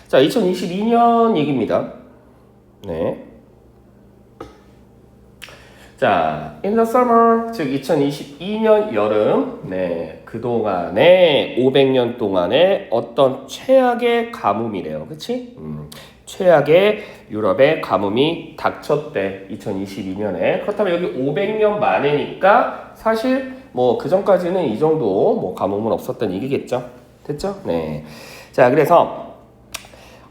자, 2022년 얘기입니다. 네. 자, in the summer, 즉 2022년 여름, 네, 그동안에 500년 동안에 어떤 최악의 가뭄이래요. 그치? 최악의 유럽의 가뭄이 닥쳤대. 2022년에. 그렇다면 여기 500년 만에니까 사실 뭐 그 전까지는 이 정도 뭐 가뭄은 없었던 얘기겠죠. 됐죠? 네. 자, 그래서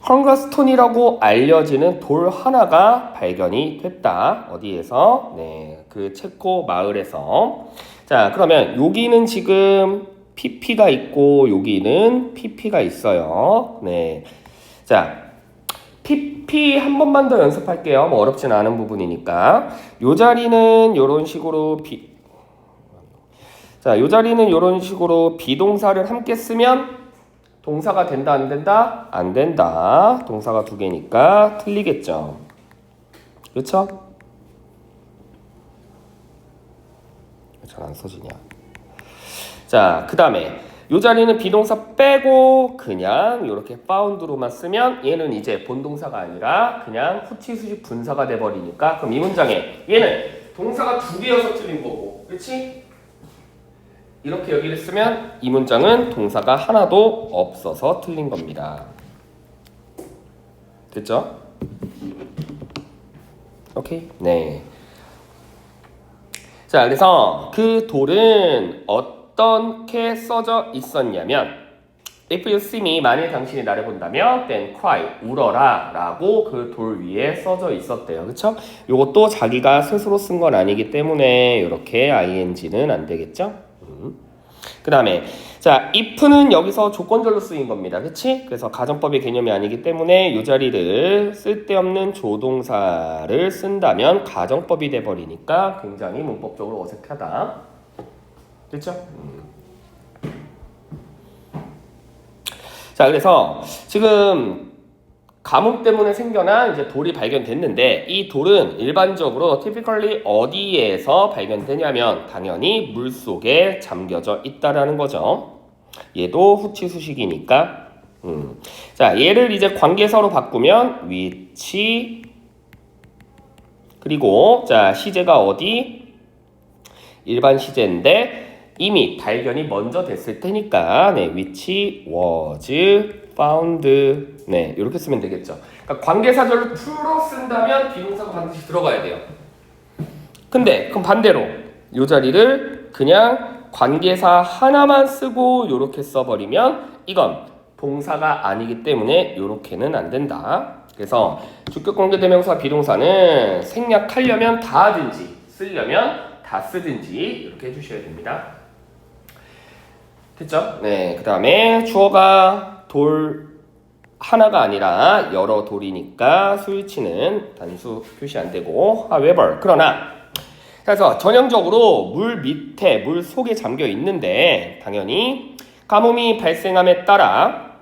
헝거스톤이라고 알려지는 돌 하나가 발견이 됐다. 어디에서? 네, 그 체코 마을에서. 자, 그러면 여기는 지금 PP가 있고 여기는 PP가 있어요. 네, 자, PP 한 번만 더 연습할게요. 뭐 어렵진 않은 부분이니까. 요 자리는 요런 식으로 자, 요 자리는 요런 식으로 비동사를 함께 쓰면 동사가 된다, 안 된다? 안 된다. 동사가 두 개니까 틀리겠죠. 그렇죠? 잘 안 써지냐. 자, 그 다음에 요 자리는 비동사 빼고 그냥 이렇게 found로만 쓰면 얘는 이제 본동사가 아니라 그냥 후치수식 분사가 돼버리니까 그럼 이 문장에 얘는 동사가 두 개여서 틀린 거고, 그렇지? 이렇게 여기를 쓰면 이 문장은 동사가 하나도 없어서 틀린 겁니다. 됐죠? 오케이? 네. 자, 그래서 그 돌은 어떻게 써져 있었냐면 If you see me, 만일 당신이 나를 본다면 then cry, 울어라 라고 그 돌 위에 써져 있었대요. 그쵸? 요것도 자기가 스스로 쓴 건 아니기 때문에 이렇게 ing는 안 되겠죠? 그 다음에 자, if는 여기서 조건절로 쓰인 겁니다. 그치? 그래서 가정법의 개념이 아니기 때문에 이 자리를 쓸데없는 조동사를 쓴다면 가정법이 돼버리니까 굉장히 문법적으로 어색하다. 됐죠? 자, 그래서 지금 가뭄 때문에 생겨난 이제 돌이 발견됐는데 이 돌은 일반적으로 typically 어디에서 발견되냐면 당연히 물 속에 잠겨져 있다라는 거죠. 얘도 후치수식이니까. 자, 얘를 이제 관계사로 바꾸면 which 그리고 자, 시제가 어디? 일반 시제인데 이미 발견이 먼저 됐을 테니까 네, which was found 네, 이렇게 쓰면 되겠죠. 그러니까 관계사절로 풀어 쓴다면 비동사가 반드시 들어가야 돼요. 근데 그럼 반대로 이 자리를 그냥 관계사 하나만 쓰고 이렇게 써버리면 이건 동사가 아니기 때문에 이렇게는 안 된다. 그래서 주격관계대명사 비동사는 생략하려면 다 하든지 쓰려면 다 쓰든지 이렇게 해주셔야 됩니다. 됐죠? 네, 그 다음에 주어가 돌 하나가 아니라 여러 돌이니까 수일치는 단수 표시 안 되고 however 그러나 그래서 전형적으로 물 밑에 물 속에 잠겨 있는데 당연히 가뭄이 발생함에 따라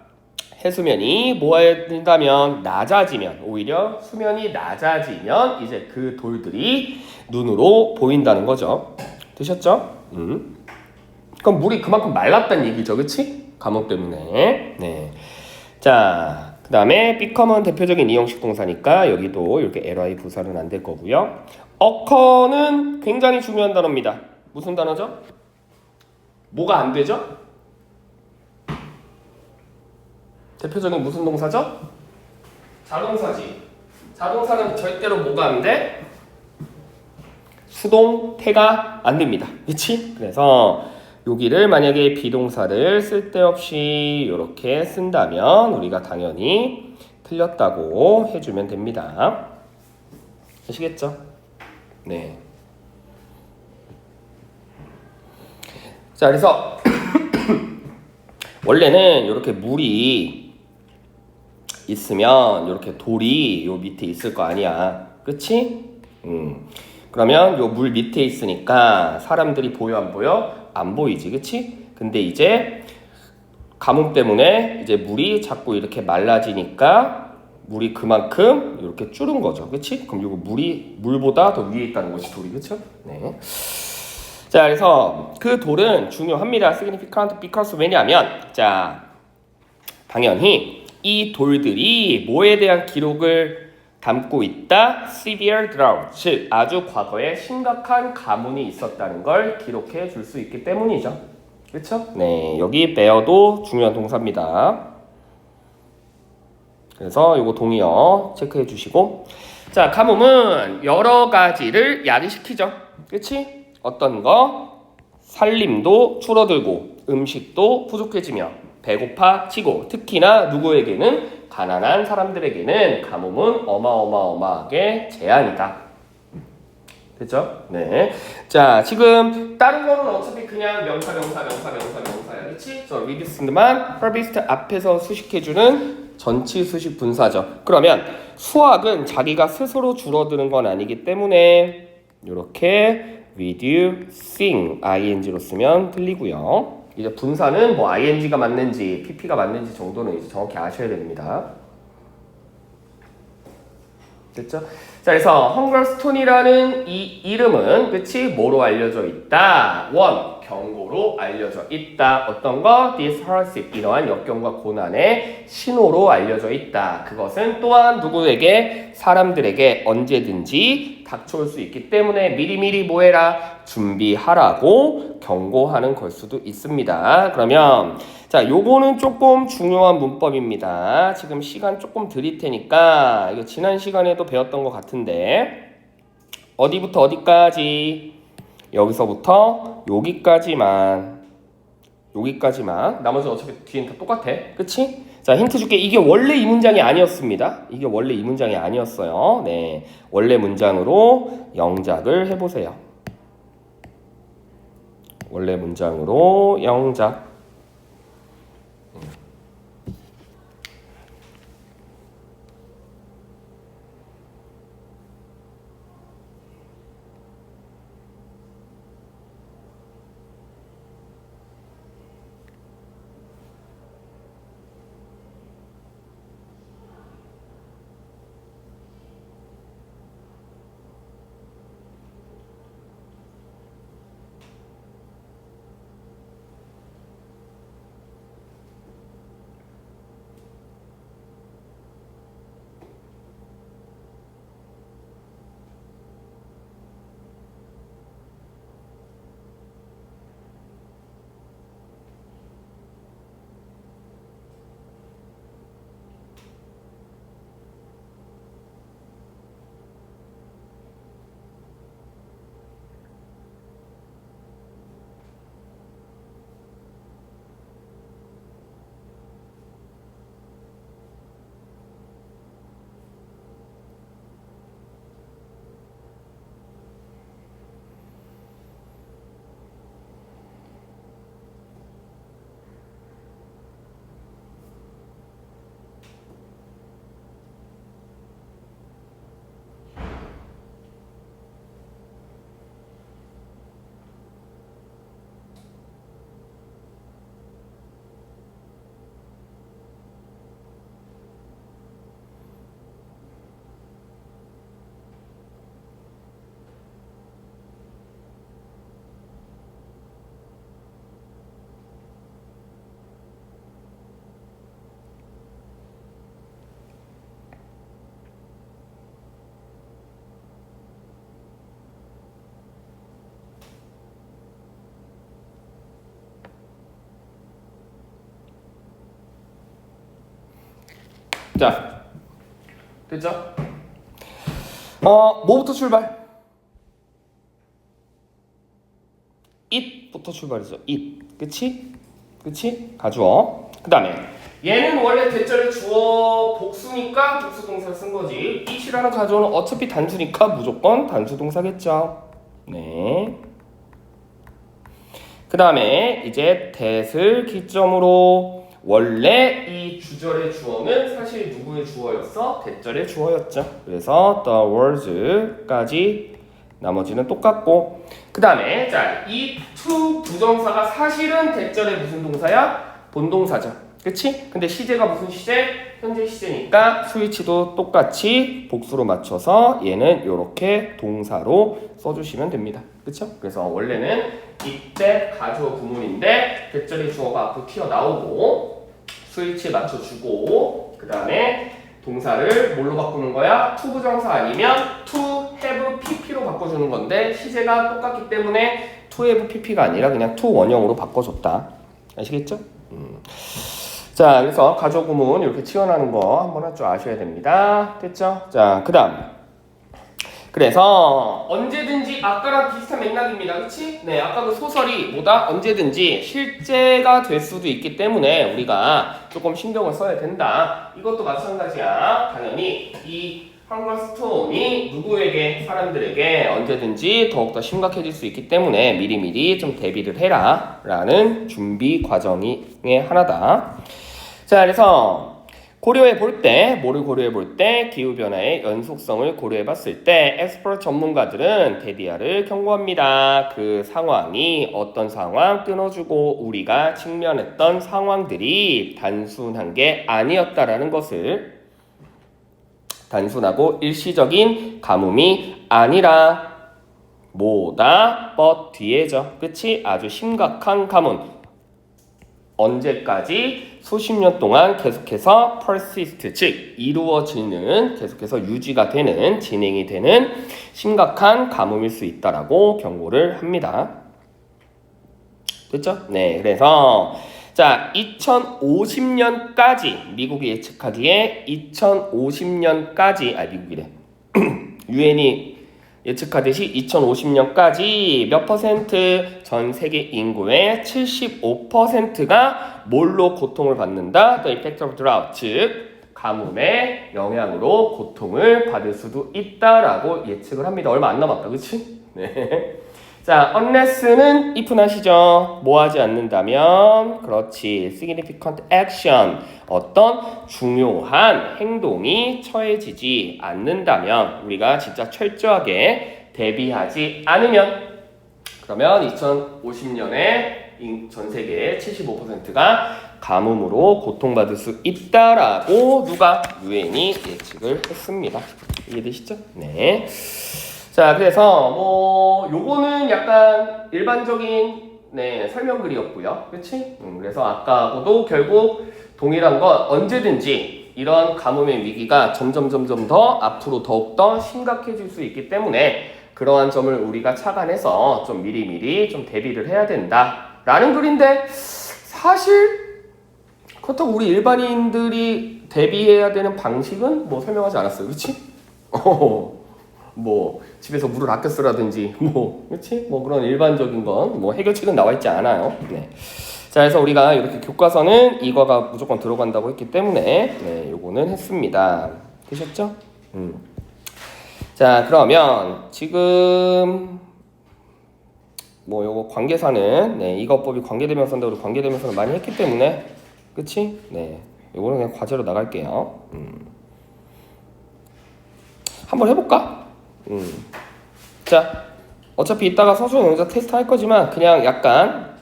해수면이 뭐해야 된다면 낮아지면 오히려 수면이 낮아지면 이제 그 돌들이 눈으로 보인다는 거죠. 되셨죠? 그럼 물이 그만큼 말랐다는 얘기죠. 그치? 가뭄 때문에. 네. 자, 그 다음에 become은 대표적인 이형식 동사니까 여기도 이렇게 ly 부사는 안 될 거고요. occur는 굉장히 중요한 단어입니다. 무슨 단어죠? 뭐가 안 되죠? 대표적인 무슨 동사죠? 자동사지. 자동사는 절대로 뭐가 안 돼? 수동, 태가 안 됩니다. 그치? 그래서 여기를 만약에 비동사를 쓸데없이 이렇게 쓴다면 우리가 당연히 틀렸다고 해주면 됩니다. 아시겠죠? 네. 자, 그래서 원래는 이렇게 물이 있으면 이렇게 돌이 요 밑에 있을 거 아니야. 그치? 그러면 요 물 밑에 있으니까 사람들이 보여 안 보여? 안 보이지. 그치? 근데 이제 가뭄 때문에 이제 물이 자꾸 이렇게 말라지니까 물이 그만큼 이렇게 줄은 거죠. 그치? 그럼 이거 물보다 더 위에 있다는 것이 돌이. 그쵸? 네. 자, 그래서 그 돌은 중요합니다. significant because 왜냐하면 자, 당연히 이 돌들이 뭐에 대한 기록을 담고 있다? severe drought, 즉 아주 과거에 심각한 가뭄이 있었다는 걸 기록해 줄 수 있기 때문이죠. 그렇죠? 네, 여기 bear도 중요한 동사입니다. 그래서 요거 동의어 체크해 주시고, 자, 가뭄은 여러 가지를 야기시키죠. 그치? 어떤 거? 살림도 줄어들고 음식도 부족해지며 배고파지고, 특히나 누구에게는 가난한 사람들에게는 가뭄은 어마어마하게 제한이다. 됐죠? 네. 자, 지금 다른 거는 어차피 그냥 명사야. 그치? 저 리비스만 harvest 앞에서 수식해주는 전치 수식 분사죠. 그러면 수학은 자기가 스스로 줄어드는 건 아니기 때문에 이렇게 reducing ing로 쓰면 틀리고요. 이제 분사는 뭐 ing가 맞는지 pp가 맞는지 정도는 이제 정확히 아셔야 됩니다. 됐죠? 자, 그래서 헝거스톤이라는 이 이름은 그치? 뭐로 알려져 있다? 원, 경고로 알려져 있다. 어떤 거? This hardship, 이러한 역경과 고난의 신호로 알려져 있다. 그것은 또한 누구에게? 사람들에게 언제든지 닥쳐올 수 있기 때문에 미리미리 뭐해라? 준비하라고 경고하는 걸 수도 있습니다. 그러면 자, 요거는 조금 중요한 문법입니다. 지금 시간 조금 드릴 테니까 이거 지난 시간에도 배웠던 것 같은데 어디부터 어디까지? 여기서부터 여기까지만 나머지는 어차피 뒤엔 다 똑같아. 그치? 자, 힌트 줄게. 이게 원래 이 문장이 아니었습니다. 이게 원래 이 문장이 아니었어요. 네, 원래 문장으로 영작을 해보세요. 원래 문장으로 영작. 자, 됐죠? 뭐부터 출발? it부터 출발이죠. it. 그치? 가주어. 그 다음에 얘는 원래 대절의 주어 복수니까 복수 동사를 쓴 거지. it이라는 가주어는 어차피 단수니까 무조건 단수 동사겠죠. 네. 그 다음에 이제 that을 기점으로 원래 이 주절의 주어는 사실 누구의 주어였어? 대절의 주어였죠. 그래서 the words까지 나머지는 똑같고, 그 다음에 자, 이 to 부정사가 사실은 대절의 무슨 동사야? 본동사죠. 그치? 근데 시제가 무슨 시제? 현재 시제니까 스위치도 똑같이 복수로 맞춰서 얘는 이렇게 동사로 써주시면 됩니다. 그쵸? 그래서 원래는 이때 가주어 구문인데 대절의 주어가 앞으로 튀어나오고 스위치 맞춰주고 그 다음에 동사를 뭘로 바꾸는 거야? to 부정사 아니면 to have pp로 바꿔주는 건데 시제가 똑같기 때문에 to have pp가 아니라 그냥 to 원형으로 바꿔줬다. 아시겠죠? 자, 그래서 가족 구문 이렇게 치환하는 거 한번 좀 아셔야 됩니다. 됐죠? 자, 그 다음. 그래서 언제든지 아까랑 비슷한 맥락입니다. 그치? 네, 아까 그 소설이 뭐다? 언제든지 실제가 될 수도 있기 때문에 우리가 조금 신경을 써야 된다. 이것도 마찬가지야. 당연히 이 헝거스톤이 누구에게, 사람들에게 언제든지 더욱더 심각해질 수 있기 때문에 미리미리 좀 대비를 해라 라는 준비 과정의 하나다. 자, 그래서 고려해 볼 때, 뭐를 고려해 볼 때? 기후변화의 연속성을 고려해 봤을 때 엑스퍼트 전문가들은 데디아를 경고합니다. 그 상황이 어떤 상황 끊어주고 우리가 직면했던 상황들이 단순한 게 아니었다라는 것을, 단순하고 일시적인 가뭄이 아니라 뭐다? but 뒤에죠. 그치? 아주 심각한 가뭄. 언제까지? 수십 년 동안 계속해서 persist, 즉 이루어지는, 계속해서 유지가 되는, 진행이 되는 심각한 가뭄일 수 있다라고 경고를 합니다. 됐죠? 네, 그래서 자, 2050년까지 미국이 예측하기에 2050년까지 미국이래. 유엔이 예측하듯이 2050년까지 몇 퍼센트? 전 세계 인구의 75%가 뭘로 고통을 받는다? The effect of drought, 즉 가뭄의 영향으로 고통을 받을 수도 있다라고 예측을 합니다. 얼마 안 남았다, 그치? 네. 자, unless는 if 나시죠? 뭐 하지 않는다면? 그렇지. significant action. 어떤 중요한 행동이 처해지지 않는다면, 우리가 진짜 철저하게 대비하지 않으면, 그러면 2050년에 전 세계의 75%가 가뭄으로 고통받을 수 있다라고 누가? 유엔이 예측을 했습니다. 이해되시죠? 네. 자, 그래서 뭐 요거는 약간 일반적인 설명글이었고요. 그렇지? 그래서 아까하고도 결국 동일한 건 언제든지 이런 가뭄의 위기가 점점 더 앞으로 더욱더 심각해질 수 있기 때문에 그러한 점을 우리가 착안해서 좀 미리미리 좀 대비를 해야 된다라는 글인데, 사실 그렇다고 우리 일반인들이 대비해야 되는 방식은 뭐 설명하지 않았어요. 그렇지? 뭐 집에서 물을 아껴 쓰라든지 그렇지? 뭐 그런 일반적인 건 뭐 해결책은 나와 있지 않아요. 네. 자, 그래서 우리가 이렇게 교과서는 이거가 무조건 들어간다고 했기 때문에 요거는 했습니다. 되셨죠? 자, 그러면 지금 뭐 요거 관계사는 이거법이 관계대명사인데 우리 관계대명사를 많이 했기 때문에, 그치? 네. 요거는 그냥 과제로 나갈게요. 한번 해볼까? 자, 어차피 이따가 서술형 용자 테스트 할 거지만 그냥 약간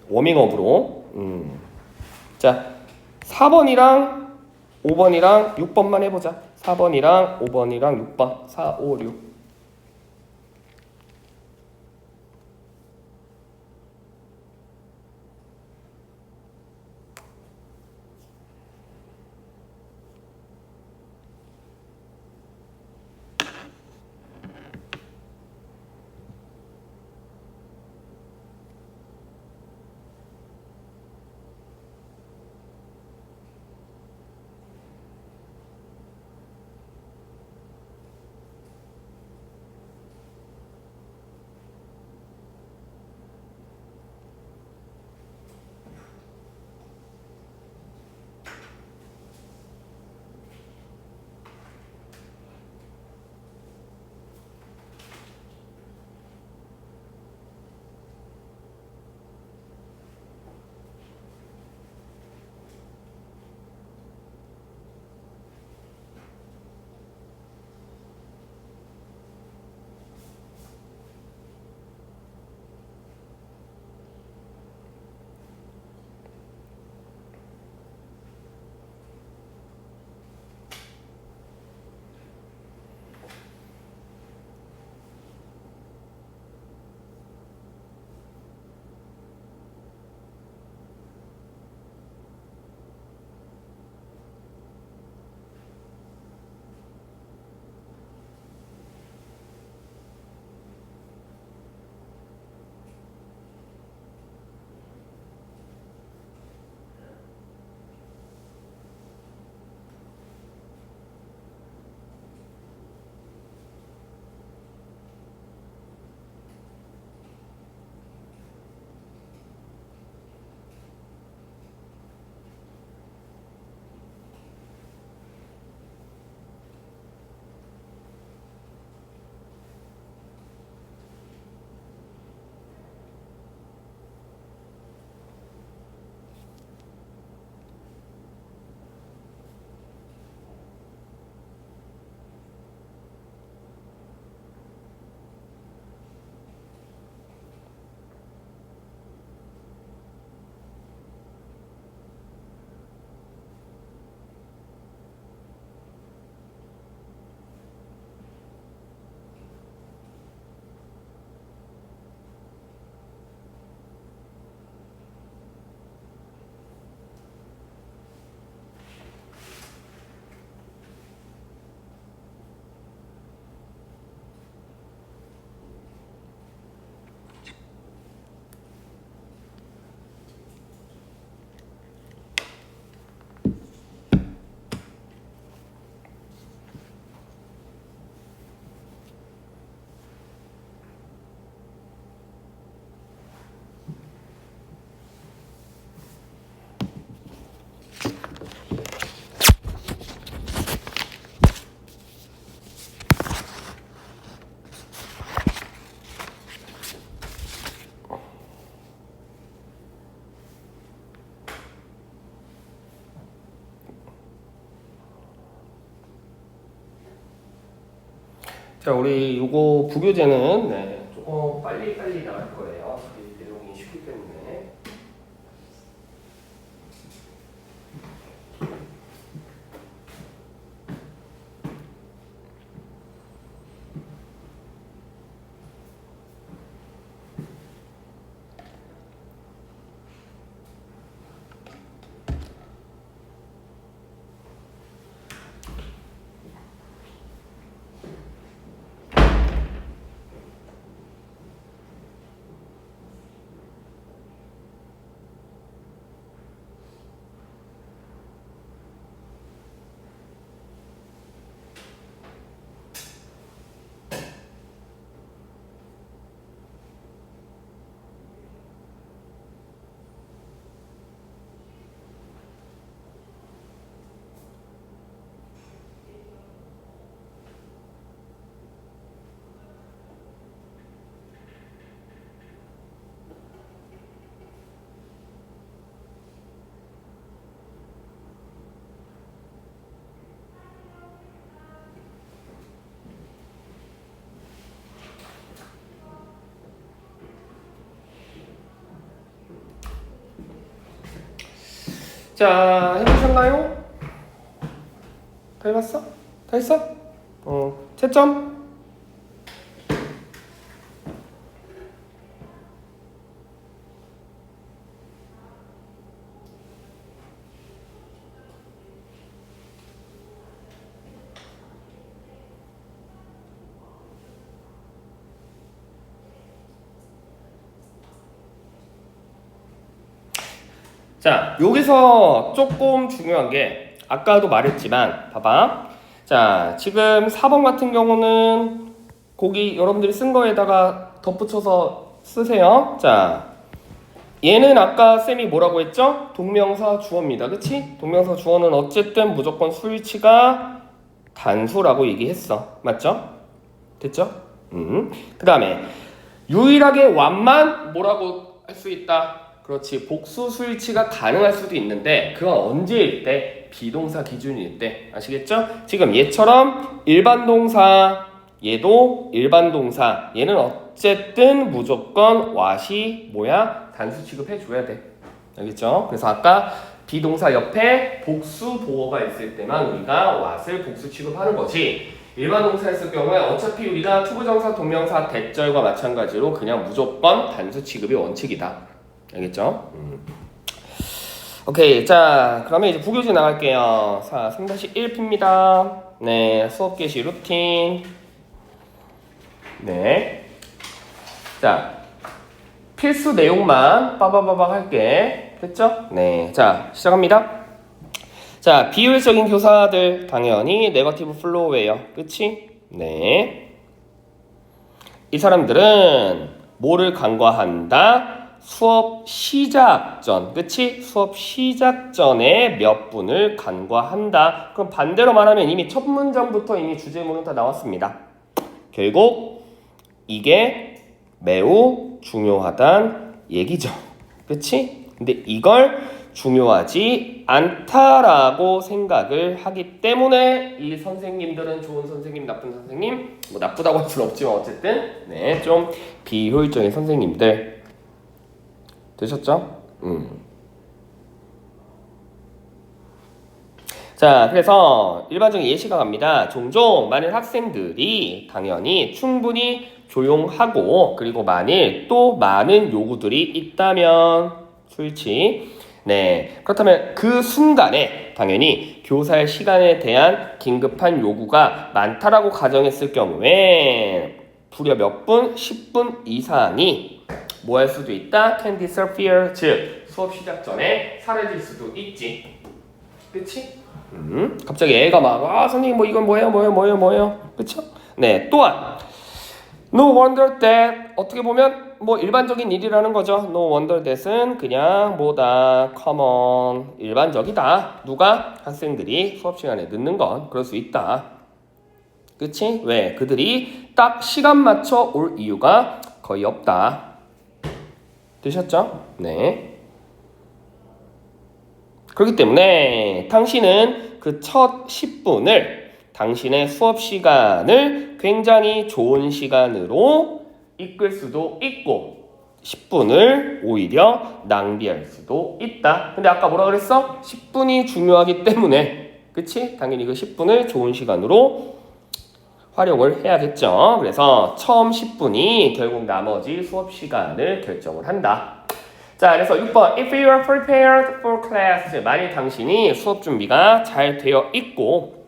워밍업으로 자, 4번이랑 5번이랑 6번만 해보자. 4번이랑 5번이랑 6번 4, 5, 6. 자, 우리 요거 부교재는 조금 빨리 나갈 거예요. 이 내용이 쉽기 때문에. 자, 해보셨나요? 다 해봤어? 다 했어? 채점? 자, 여기서 조금 중요한 게 아까도 말했지만 봐봐. 자, 지금 4번 같은 경우는 거기 여러분들이 쓴 거에다가 덧붙여서 쓰세요. 자, 얘는 아까 쌤이 뭐라고 했죠? 동명사 주어입니다. 그치? 동명사 주어는 어쨌든 무조건 수일치가 단수라고 얘기했어. 맞죠? 됐죠? 그 다음에 유일하게 완만 뭐라고 할 수 있다? 그렇지. 복수 수일치가 가능할 수도 있는데 그건 언제일 때? 비동사 기준일 때. 아시겠죠? 지금 얘처럼 일반 동사, 얘도 일반 동사. 얘는 어쨌든 무조건 what이 뭐야? 단수 취급해줘야 돼. 알겠죠? 그래서 아까 비동사 옆에 복수 보어가 있을 때만 우리가 what을 복수 취급하는 거지. 일반 동사였을 경우에 어차피 우리가 투부정사, 동명사, 대절과 마찬가지로 그냥 무조건 단수 취급이 원칙이다. 알겠죠? 오케이. 자, 그러면 이제 부교재 나갈게요. 자, 3-1표입니다. 네, 수업 개시 루틴. 네. 자, 필수 내용만 빠바바박 할게. 됐죠? 네. 자, 시작합니다. 자, 비효율적인 교사들 당연히 네거티브 플로우예요. 그치? 네. 이 사람들은 뭐를 간과한다? 수업 시작 전, 그치? 수업 시작 전에 몇 분을 간과한다. 그럼 반대로 말하면 이미 첫 문장부터 이미 주제문은 다 나왔습니다. 결국 이게 매우 중요하단 얘기죠. 그치? 근데 이걸 중요하지 않다라고 생각을 하기 때문에 이 선생님들은 좋은 선생님, 나쁜 선생님, 뭐 나쁘다고 할 수는 없지만 어쨌든 네, 좀 비효율적인 선생님들 되셨죠? 자, 그래서 일반적인 예시가 갑니다. 종종 만일 학생들이 당연히 충분히 조용하고 그리고 만일 또 많은 요구들이 있다면 수일치. 네, 그렇다면 그 순간에 당연히 교사의 시간에 대한 긴급한 요구가 많다라고 가정했을 경우에 불여 몇 분? 10분 이상이 뭐 할 수도 있다? can disappear, 즉 수업 시작 전에 사라질 수도 있지. 그치? 갑자기 애가 막 선생님 뭐 이건 뭐예요? 그쵸? 네, 또한 No wonder that 어떻게 보면 뭐 일반적인 일이라는 거죠. No wonder that은 그냥 뭐다 common 일반적이다. 누가? 학생들이 수업 시간에 늦는 건 그럴 수 있다. 그치? 왜? 그들이 딱 시간 맞춰 올 이유가 거의 없다. 되셨죠? 네. 그렇기 때문에 당신은 그 첫 10분을 당신의 수업 시간을 굉장히 좋은 시간으로 이끌 수도 있고 10분을 오히려 낭비할 수도 있다. 근데 아까 뭐라 그랬어? 10분이 중요하기 때문에 그치? 당연히 그 10분을 좋은 시간으로 활용을 해야겠죠. 그래서 처음 10분이 결국 나머지 수업 시간을 결정을 한다. 자, 그래서 6번 If you are prepared for class 만일 당신이 수업 준비가 잘 되어 있고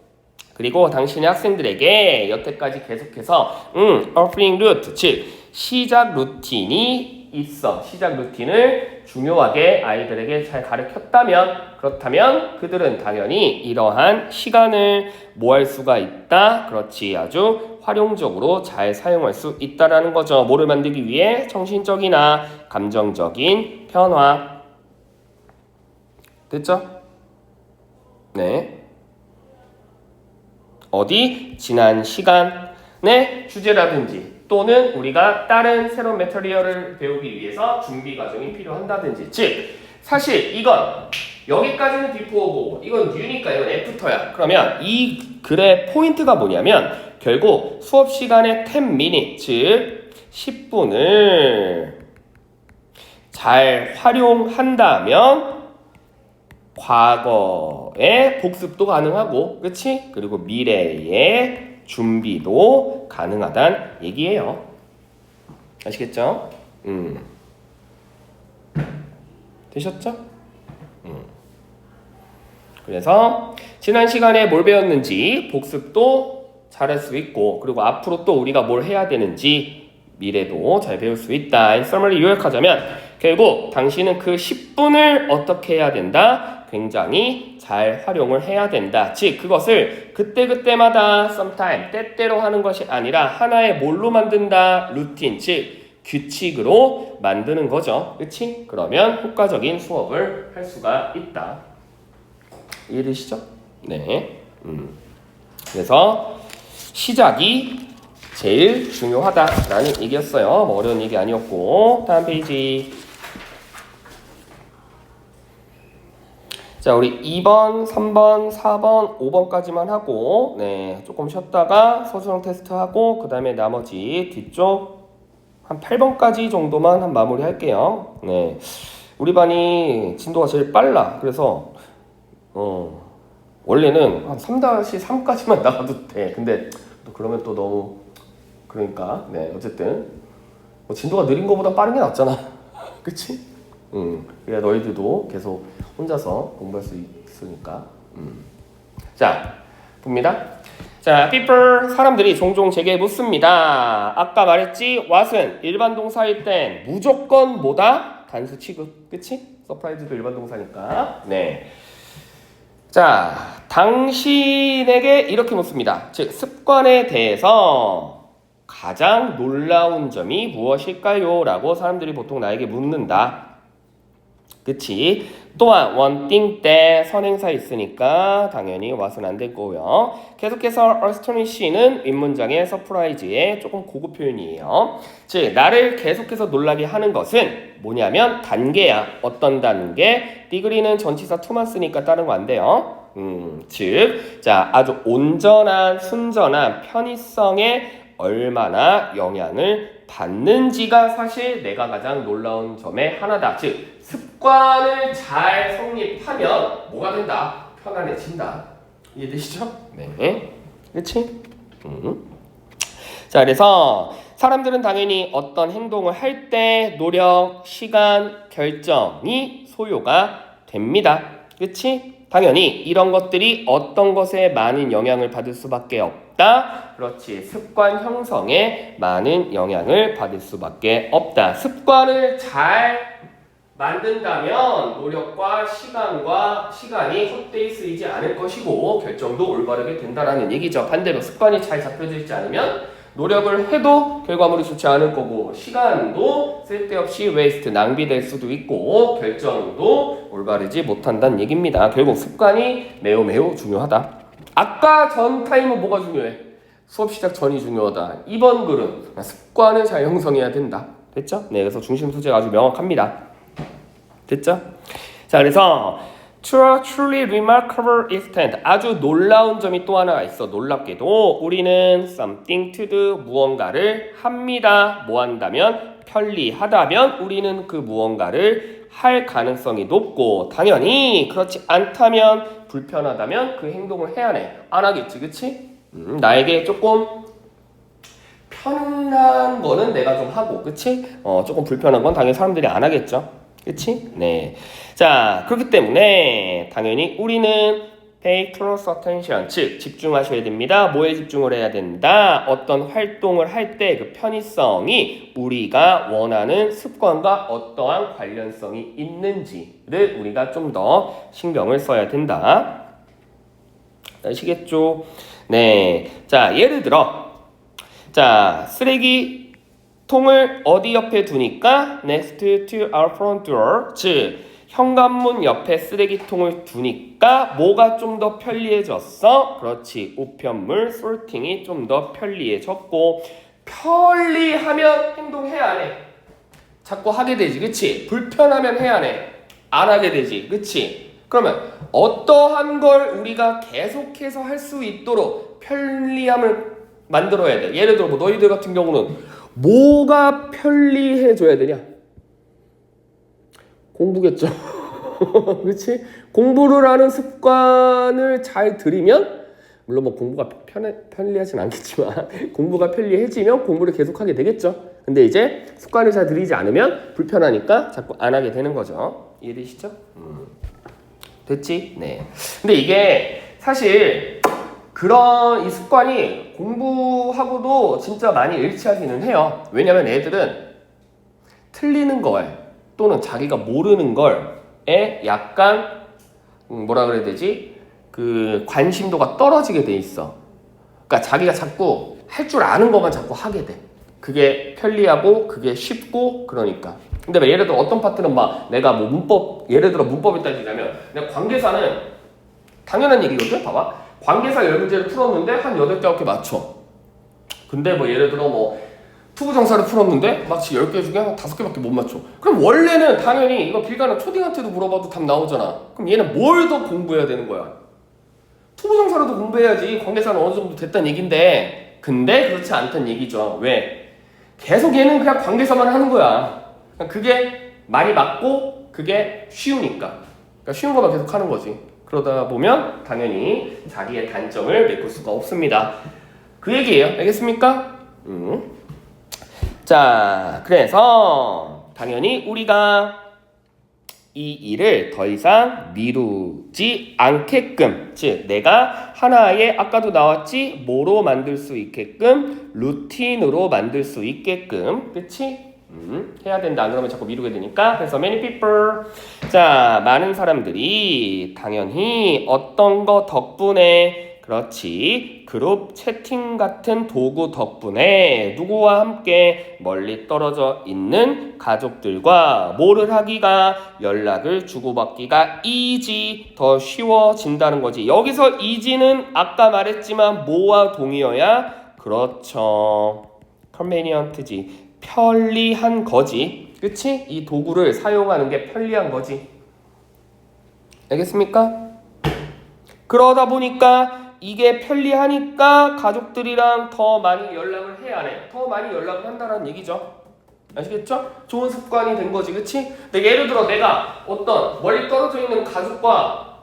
그리고 당신의 학생들에게 여태까지 계속해서 opening route 즉 시작 루틴이 있어. 시작 루틴을 중요하게 아이들에게 잘 가르쳤다면 그렇다면 그들은 당연히 이러한 시간을 뭐 할 수가 있다. 그렇지. 아주 활용적으로 잘 사용할 수 있다라는 거죠. 뭐를 만들기 위해? 정신적이나 감정적인 변화. 됐죠? 네. 어디? 지난 시간의 주제라든지 또는 우리가 다른 새로운 매터리얼을 배우기 위해서 준비 과정이 필요한다든지 즉 사실 이건 여기까지는 비포고 이건 U니까 이건 애프터야. 그러면 이 글의 포인트가 뭐냐면 결국 수업 시간의 10minute 즉 10분을 잘 활용한다면 과거의 복습도 가능하고 그치? 그리고 미래의 준비도 가능하다는 얘기예요. 아시겠죠? 되셨죠? 그래서 지난 시간에 뭘 배웠는지 복습도 잘할 수 있고 그리고 앞으로 또 우리가 뭘 해야 되는지 미래도 잘 배울 수 있다. 이 설명을 요약하자면 결국 당신은 그 10분을 어떻게 해야 된다? 굉장히 잘 활용을 해야 된다. 즉 그것을 그때그때마다 sometime 때때로 하는 것이 아니라 하나의 뭘로 만든다? 루틴 즉 규칙으로 만드는 거죠. 그치? 그러면 효과적인 수업을 할 수가 있다. 이해되시죠? 네. 그래서 시작이 제일 중요하다라는 얘기였어요. 뭐 어려운 얘기 아니었고 다음 페이지. 자, 우리 2번, 3번, 4번, 5번까지만 하고 네, 조금 쉬었다가 서술형 테스트 하고 그 다음에 나머지 뒤쪽 한 8번까지 정도만 한 마무리 할게요. 네, 우리 반이 진도가 제일 빨라. 그래서 원래는 한 3-3까지만 나가도 돼. 근데 또 그러면 또 너무 그러니까 네, 어쨌든 뭐 진도가 느린 거보다 빠른 게 낫잖아. 그치? 그래야 너희들도 계속 혼자서 공부할 수 있으니까. 자, 봅니다. 자, people 사람들이 종종 제게 묻습니다. 아까 말했지? what은 일반 동사일 땐 무조건 뭐다? 단수 취급. 그치? 서프라이즈도 일반 동사니까. 네. 자, 당신에게 이렇게 묻습니다. 즉, 습관에 대해서 가장 놀라운 점이 무엇일까요? 라고 사람들이 보통 나에게 묻는다. 그치? 또한 one thing 때 선행사 있으니까 당연히 what은 안 될 거고요. 계속해서 astonish는 윗문장의 surprise의 조금 고급 표현이에요. 즉 나를 계속해서 놀라게 하는 것은 뭐냐면 단계야. 어떤 단계? degree는 전치사 to만 쓰니까 다른 거 안 돼요. 즉, 자 아주 온전한 순전한 편의성에 얼마나 영향을 받는지가 사실 내가 가장 놀라운 점의 하나다. 즉 습관을 잘 성립하면 뭐가 된다? 편안해진다. 이해되시죠? 네. 그치? 자, 그래서 사람들은 당연히 어떤 행동을 할 때 노력, 시간, 결정이 소요가 됩니다. 그치? 당연히 이런 것들이 어떤 것에 많은 영향을 받을 수밖에 없다. 그렇지. 습관 형성에 많은 영향을 받을 수밖에 없다. 습관을 잘 만든다면 노력과 시간이 헛되이 쓰이지 않을 것이고 결정도 올바르게 된다라는 얘기죠. 반대로 습관이 잘 잡혀져 있지 않으면 노력을 해도 결과물이 좋지 않을 거고 시간도 쓸데없이 웨이스트 낭비될 수도 있고 결정도 올바르지 못한다는 얘기입니다. 결국 습관이 매우 중요하다. 아까 전 타임은 뭐가 중요해? 수업 시작 전이 중요하다. 이번 글은 습관을 잘 형성해야 된다. 됐죠? 네, 그래서 중심 소재가 아주 명확합니다. 됐죠? 자, 그래서 To a truly remarkable extent. 아주 놀라운 점이 또 하나가 있어. 놀랍게도 우리는 something to do, 무언가를 합니다. 뭐 한다면? 편리하다면 우리는 그 무언가를 할 가능성이 높고, 당연히 그렇지 않다면, 불편하다면 그 행동을 해야 해. 안 하겠지, 그치? 나에게 조금 편한 거는 내가 좀 하고, 그치? 조금 불편한 건 당연히 사람들이 안 하겠죠. 그치? 네. 자, 그렇기 때문에 당연히 우리는 pay close attention, 즉 집중하셔야 됩니다. 뭐에 집중을 해야 된다? 어떤 활동을 할 때 그 편의성이 우리가 원하는 습관과 어떠한 관련성이 있는지를 우리가 좀 더 신경을 써야 된다. 아시겠죠? 네. 자, 예를 들어, 자, 쓰레기통을 어디 옆에 두니까 next to our front door, 즉 현관문 옆에 쓰레기통을 두니까 뭐가 좀 더 편리해졌어? 그렇지, 우편물 sorting이 좀 더 편리해졌고, 편리하면 행동해야 안 해. 자꾸 하게 되지, 그치? 불편하면 해야 안 해. 안 하게 되지, 그치? 그러면 어떠한 걸 우리가 계속해서 할 수 있도록 편리함을 만들어야 돼. 예를 들어 뭐 너희들 같은 경우는 뭐가 편리해져야 되냐? 공부겠죠. 그렇지? 공부를 하는 습관을 잘 들이면, 물론 뭐 공부가 편리하진 않겠지만 공부가 편리해지면 공부를 계속하게 되겠죠. 근데 이제 습관을 잘 들이지 않으면 불편하니까 자꾸 안 하게 되는 거죠. 이해되시죠? 됐지? 네. 근데 이게 사실 그런 이 습관이 공부하고도 진짜 많이 일치하기는 해요. 왜냐면 애들은 틀리는 걸 또는 자기가 모르는 걸에 약간 뭐라 그래야 되지? 그 관심도가 떨어지게 돼 있어. 그러니까 자기가 자꾸 할 줄 아는 것만 자꾸 하게 돼. 그게 편리하고 그게 쉽고 그러니까. 근데 막 예를 들어 어떤 파트는 막 내가 뭐 문법, 예를 들어 문법을 따지자면 내가 관계사는 당연한 얘기거든. 봐봐. 관계사 10문제를 풀었는데 한 8개, 9개 맞춰. 근데 뭐 예를 들어 뭐 투부정사를 풀었는데 마치 10개 중에 한 5개밖에 못 맞춰. 그럼 원래는 당연히 이거 길 가는 초딩한테도 물어봐도 답 나오잖아. 그럼 얘는 뭘 더 공부해야 되는 거야? 투부정사라도 공부해야지. 관계사는 어느 정도 됐다는 얘긴데, 근데 그렇지 않다는 얘기죠. 왜? 계속 얘는 그냥 관계사만 하는 거야. 그게 말이 맞고 그게 쉬우니까. 그러니까 쉬운 것만 계속 하는 거지. 그러다 보면 당연히 자기의 단점을 메꿀 수가 없습니다. 그 얘기예요. 알겠습니까? 자, 그래서 당연히 우리가 이 일을 더 이상 미루지 않게끔, 즉 내가 하나의, 아까도 나왔지, 뭐로 만들 수 있게끔, 루틴으로 만들 수 있게끔, 그치? 해야 된다. 안 그러면 자꾸 미루게 되니까. 그래서 many people, 자, 많은 사람들이 당연히 어떤 거 덕분에, 그렇지, 그룹 채팅 같은 도구 덕분에 누구와 함께 멀리 떨어져 있는 가족들과 뭐를 하기가, 연락을 주고받기가 easy, 더 쉬워진다는 거지. 여기서 easy는 아까 말했지만 뭐와 동의어야? 그렇죠, convenient지, 편리한 거지. 그치? 이 도구를 사용하는 게 편리한 거지. 알겠습니까? 그러다 보니까 이게 편리하니까 가족들이랑 더 많이 연락을 해야 해. 더 많이 연락을 한다는 얘기죠. 아시겠죠? 좋은 습관이 된 거지, 그치? 근데 예를 들어 내가 어떤 멀리 떨어져 있는 가족과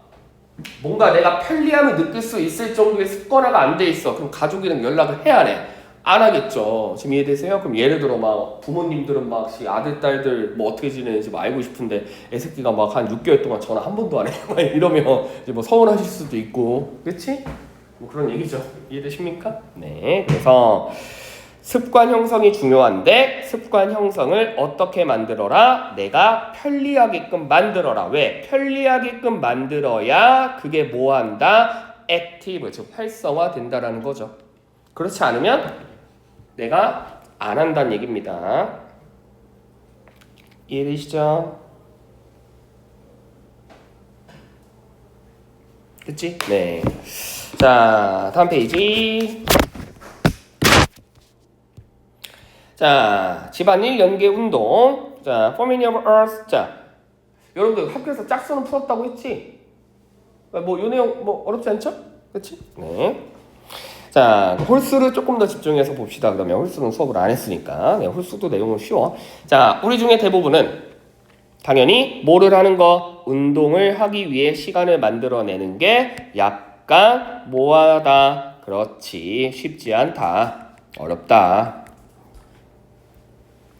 뭔가 내가 편리함을 느낄 수 있을 정도의 습관화가 안 돼 있어. 그럼 가족이랑 연락을 해야 해. 안 하겠죠. 지금 이해되세요? 그럼 예를 들어 막 부모님들은 막 아들, 딸들 뭐 어떻게 지내는지 뭐 알고 싶은데 애새끼가 막 한 6개월 동안 전화 한 번도 안 해. 이러면 이제 뭐 서운하실 수도 있고, 그치? 뭐 그런 얘기죠. 이해되십니까? 네. 그래서 습관 형성이 중요한데 습관 형성을 어떻게 만들어라? 내가 편리하게끔 만들어라. 왜? 편리하게끔 만들어야 그게 뭐 한다? 액티브, 즉 활성화 된다라는 거죠. 그렇지 않으면 내가 안 한다는 얘기입니다. 이해되시죠? 그치? 네. 자, 다음 페이지. 자, 집안일 연계 운동. 자, Forming of Earth. 자, 여러분들 학교에서 짝수는 풀었다고 했지? 뭐 요 내용 뭐 어렵지 않죠? 그렇지? 네. 자, 홀수를 조금 더 집중해서 봅시다. 그러면 홀수는 수업을 안 했으니까. 네, 홀수도 내용은 쉬워. 자, 우리 중에 대부분은 당연히 뭐를 하는 거? 운동을 하기 위해 시간을 만들어내는 게 약간 뭐하다. 그렇지. 쉽지 않다. 어렵다.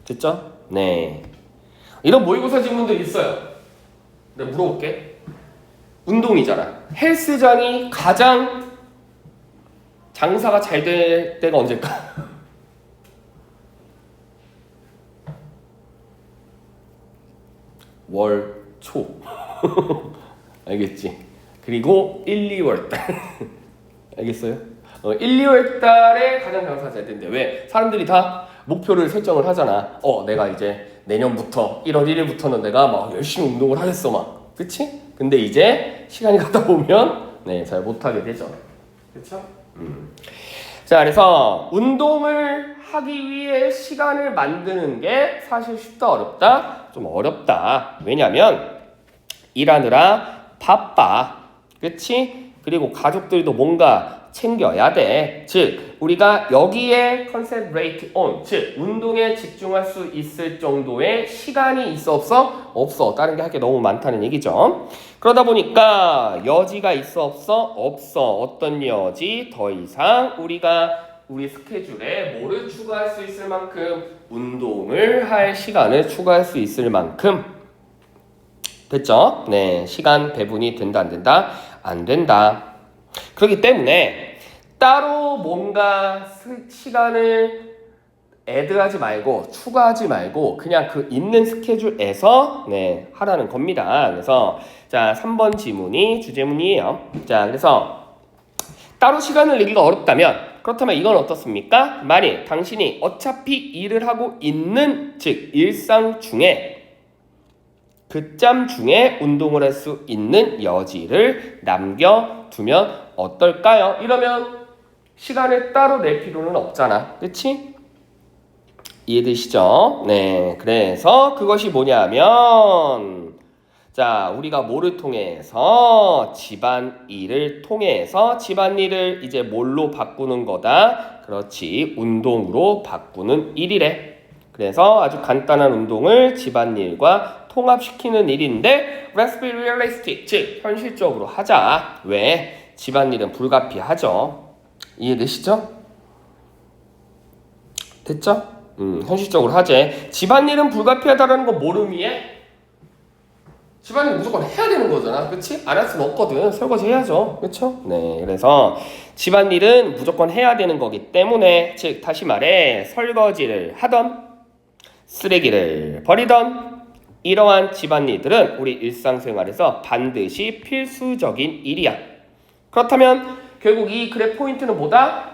됐죠? 네. 이런 모의고사 질문들이 있어요. 내가 물어볼게. 운동이잖아. 헬스장이 가장 장사가 잘 될 때가 언제일까? 월, 초. 알겠지? 그리고 1, 2월 달. 알겠어요? 1, 2월 달에 가장 장사가 잘 된대. 왜? 사람들이 다 목표를 설정을 하잖아. 내가 이제 내년부터 1월 1일부터는 내가 막 열심히 운동을 하겠어 막. 그치? 근데 이제 시간이 가다 보면 네, 잘 못하게 되죠. 그쵸? 자, 그래서 운동을 하기 위해 시간을 만드는 게 사실 쉽다 어렵다? 좀 어렵다. 왜냐면 일하느라 바빠. 그치? 그리고 가족들도 뭔가 챙겨야 돼. 즉 우리가 여기에 concentrate on, 즉 운동에 집중할 수 있을 정도의 시간이 있어 없어? 없어. 다른 게 할 게 너무 많다는 얘기죠. 그러다 보니까 여지가 있어 없어? 없어. 어떤 여지? 더 이상 우리가 우리 스케줄에 뭐를 추가할 수 있을 만큼 운동을 할 시간을 추가할 수 있을 만큼 됐죠? 네, 시간 배분이 된다 안 된다? 안 된다. 그렇기 때문에 따로 뭔가 시간을 애드하지 말고 추가하지 말고 그냥 그 있는 스케줄에서 네, 하라는 겁니다. 그래서 자 3번 지문이 주제문이에요. 자 그래서 따로 시간을 내기가 어렵다면 그렇다면 이건 어떻습니까? 만일 당신이 어차피 일을 하고 있는 즉 일상 중에 그 짬 중에 운동을 할 수 있는 여지를 남겨두면 어떨까요? 이러면 시간을 따로 낼 필요는 없잖아. 그치? 이해되시죠? 네. 그래서 그것이 뭐냐면 자, 우리가 뭐를 통해서 집안일을 통해서 집안일을 이제 뭘로 바꾸는 거다? 그렇지. 운동으로 바꾸는 일이래. 그래서 아주 간단한 운동을 집안일과 통합시키는 일인데 Let's be realistic, 즉 현실적으로 하자. 왜? 집안일은 불가피하죠. 이해되시죠? 됐죠? 현실적으로 하재. 집안일은 불가피하다라는 건 뭐를 위해? 집안일 무조건 해야 되는 거잖아. 그치? 안 할 수는 없거든. 설거지 해야죠. 그쵸? 네. 그래서 집안일은 무조건 해야 되는 거기 때문에 즉 다시 말해 설거지를 하던 쓰레기를 버리던 이러한 집안일들은 우리 일상생활에서 반드시 필수적인 일이야. 그렇다면 결국 이 글의 포인트는 뭐다?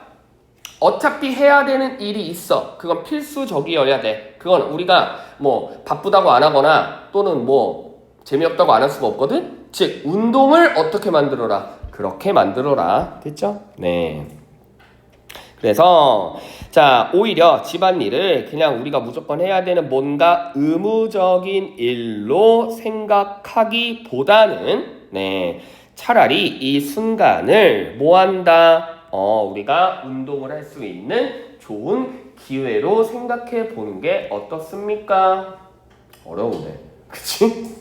어차피 해야 되는 일이 있어. 그건 필수적이어야 돼. 그건 우리가 뭐 바쁘다고 안 하거나 또는 뭐 재미없다고 안 할 수가 없거든. 즉 운동을 어떻게 만들어라? 그렇게 만들어라. 됐죠? 네. 그래서 자 오히려 집안일을 그냥 우리가 무조건 해야 되는 뭔가 의무적인 일로 생각하기보다는 네 차라리 이 순간을 뭐 한다? 우리가 운동을 할 수 있는 좋은 기회로 생각해 보는 게 어떻습니까? 어려운데 그치?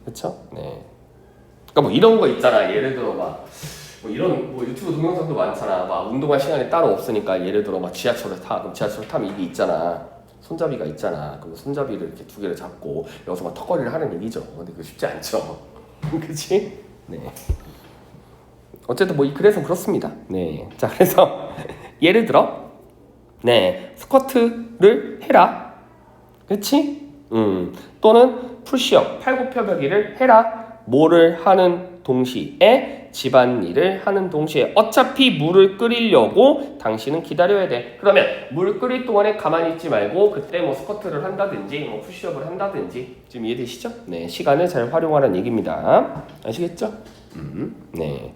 그쵸? 네. 그러니까 뭐 이런 거 있잖아. 예를 들어 막 뭐 이런 뭐 유튜브 동영상도 많잖아. 막 운동할 시간이 따로 없으니까 예를 들어 막 지하철을 타. 그럼 지하철 타면 이게 있잖아. 손잡이가 있잖아. 그럼 손잡이를 이렇게 두 개를 잡고 여기서 막 턱걸이를 하는 얘기죠. 근데 그거 쉽지 않죠. 그치? 네. 어쨌든 뭐 그래서 그렇습니다. 네. 자 그래서 예를 들어 네 스쿼트를 해라. 그치? 또는 푸시업 팔굽혀펴기를 해라. 뭐를 하는 동시에 집안일을 하는 동시에 어차피 물을 끓이려고 당신은 기다려야 돼. 그러면 물 끓일 동안에 가만히 있지 말고 그때 뭐 스쿼트를 한다든지 뭐 푸시업을 한다든지 지금 이해되시죠? 네, 시간을 잘 활용하라는 얘기입니다. 아시겠죠? 네.